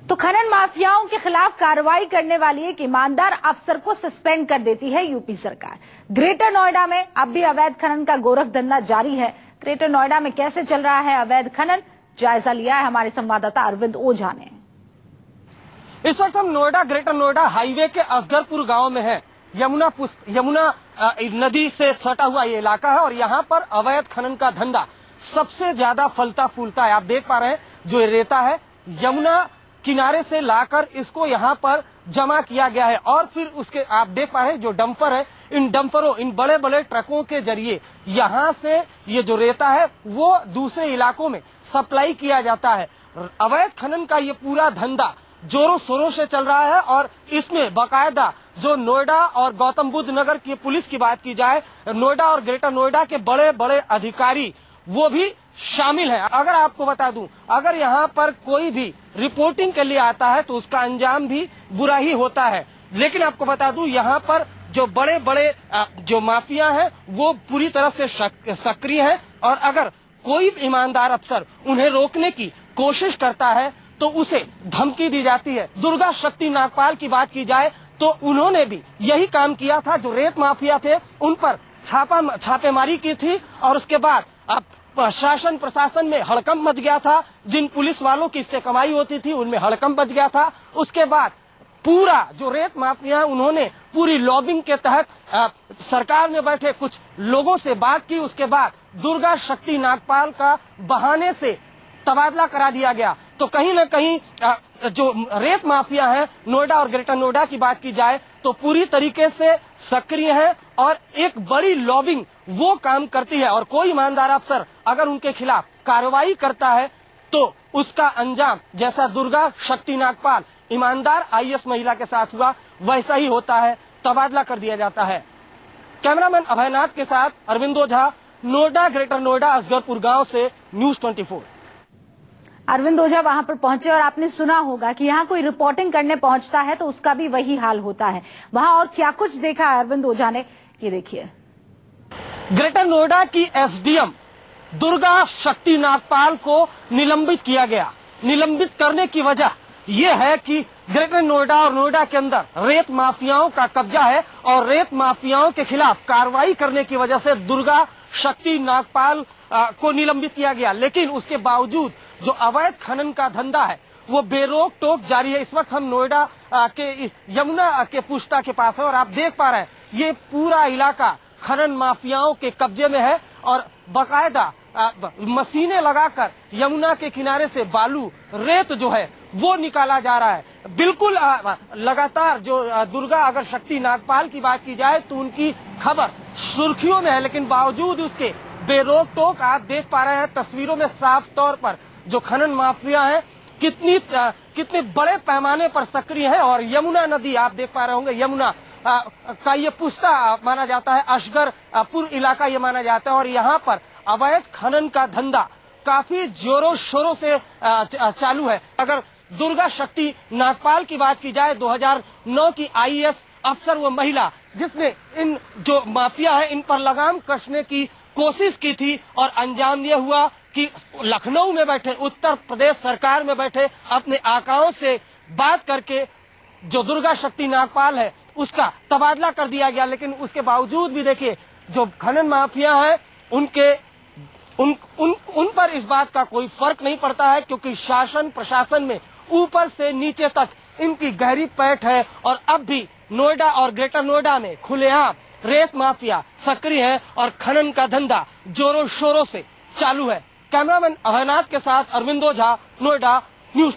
तो खनन माफियाओं के खिलाफ कार्रवाई करने वाली एक ईमानदार अफसर को सस्पेंड कर देती है यूपी सरकार। ग्रेटर नोएडा में अब भी अवैध खनन का गोरख धंधा जारी है। ग्रेटर नोएडा में कैसे चल रहा है अवैध खनन, जायजा लिया है हमारे संवाददाता अरविंद ओझा ने। इस वक्त हम नोएडा ग्रेटर नोएडा हाईवे के असगरपुर गांव में हैं। यमुना नदी से सटा हुआ ये इलाका है और यहाँ पर अवैध खनन का धंधा सबसे ज्यादा फलता फूलता है। आप देख पा रहे हैं जो ये रेता है यमुना किनारे से लाकर इसको यहाँ पर जमा किया गया है और फिर उसके आप देख पा रहे हैं जो डंपर है, इन बड़े बड़े ट्रकों के जरिए यहाँ से ये जो रेता है वो दूसरे इलाकों में सप्लाई किया जाता है। अवैध खनन का ये पूरा धंधा जोरों शोरों से चल रहा है और इसमें बाकायदा जो नोएडा और गौतम बुद्ध नगर की पुलिस की बात की जाए, नोएडा और ग्रेटर नोएडा के बड़े बड़े अधिकारी वो भी शामिल हैं। अगर आपको बता दूं, अगर यहाँ पर कोई भी रिपोर्टिंग के लिए आता है तो उसका अंजाम भी बुरा ही होता है। लेकिन आपको बता दूं यहाँ पर जो बड़े बड़े जो माफिया हैं वो पूरी तरह से सक्रिय हैं और अगर कोई ईमानदार अफसर उन्हें रोकने की कोशिश करता है तो उसे धमकी दी जाती है। दुर्गा शक्ति नागपाल की बात की जाए तो उन्होंने भी यही काम किया था। जो रेत माफिया थे उन पर छापेमारी की थी और उसके बाद अब शासन प्रशासन में हड़कंप मच गया था। जिन पुलिस वालों की इससे कमाई होती थी उनमें हड़कंप मच गया था। उसके बाद पूरा जो रेत माफिया है उन्होंने पूरी लॉबिंग के तहत सरकार में बैठे कुछ लोगों से बात की। उसके बाद दुर्गा शक्ति नागपाल का बहाने से तबादला करा दिया गया। तो कहीं न कहीं जो रेत माफिया है नोएडा और ग्रेटर नोएडा की बात की जाए तो पूरी तरीके से सक्रिय है और एक बड़ी लॉबिंग वो काम करती है और कोई ईमानदार अफसर अगर उनके खिलाफ कार्रवाई करता है तो उसका अंजाम जैसा दुर्गा शक्ति नागपाल ईमानदार आईएएस महिला के साथ हुआ वैसा ही होता है, तबादला कर दिया जाता है। कैमरामैन अभयनाथ के साथ अरविंद ओझा, नोएडा ग्रेटर नोएडा असगरपुर गांव से न्यूज 24। अरविंद ओझा वहां पर पहुंचे और आपने सुना होगा कि यहाँ कोई रिपोर्टिंग करने पहुंचता है तो उसका भी वही हाल होता है। वहां और क्या कुछ देखा है अरविंद ओझा ने, ये देखिए। ग्रेटर नोएडा की एसडीएम दुर्गा शक्ति नागपाल को निलंबित किया गया। निलंबित करने की वजह यह है कि ग्रेटर नोएडा और नोएडा के अंदर रेत माफियाओं का कब्जा है और रेत माफियाओं के खिलाफ कार्रवाई करने की वजह से दुर्गा शक्ति नागपाल को निलंबित किया गया। लेकिन उसके बावजूद जो अवैध खनन का धंधा है वो बेरोक टोक जारी है। इस वक्त हम नोएडा के यमुना के पुश्ता के पास है और आप देख पा रहे हैं ये पूरा इलाका खनन माफियाओं के कब्जे में है और बाकायदा मशीनें लगाकर यमुना के किनारे से बालू रेत जो है वो निकाला जा रहा है। बिल्कुल लगातार जो दुर्गा अगर शक्ति नागपाल की बात की जाए तो उनकी खबर सुर्खियों में है, लेकिन बावजूद उसके बेरोक टोक आप देख पा रहे हैं तस्वीरों में साफ तौर पर जो खनन माफिया है कितने बड़े पैमाने पर सक्रिय है। और यमुना नदी आप देख पा रहे होंगे, यमुना का ये पुश्ता माना जाता है, असगरपुर इलाका ये माना जाता है और यहाँ पर अवैध खनन का धंधा काफी जोरों शोरों से चालू है। अगर दुर्गा शक्ति नागपाल की बात की जाए 2009 की आईएएस अफसर वो महिला जिसने इन जो माफिया है इन पर लगाम कसने की कोशिश की थी और अंजाम ये हुआ कि लखनऊ में बैठे उत्तर प्रदेश सरकार में बैठे अपने आकाओं से बात करके जो दुर्गा शक्ति नागपाल है उसका तबादला कर दिया गया। लेकिन उसके बावजूद भी देखिए जो खनन माफिया है उन पर इस बात का कोई फर्क नहीं पड़ता है क्योंकि शासन प्रशासन में ऊपर से नीचे तक इनकी गहरी पैठ है और अब भी नोएडा और ग्रेटर नोएडा में खुलेआम रेत माफिया सक्रिय है और खनन का धंधा जोरों शोरों से चालू है। कैमरामैन अभयनाथ के साथ अरविंद ओझा, नोएडा, न्यूज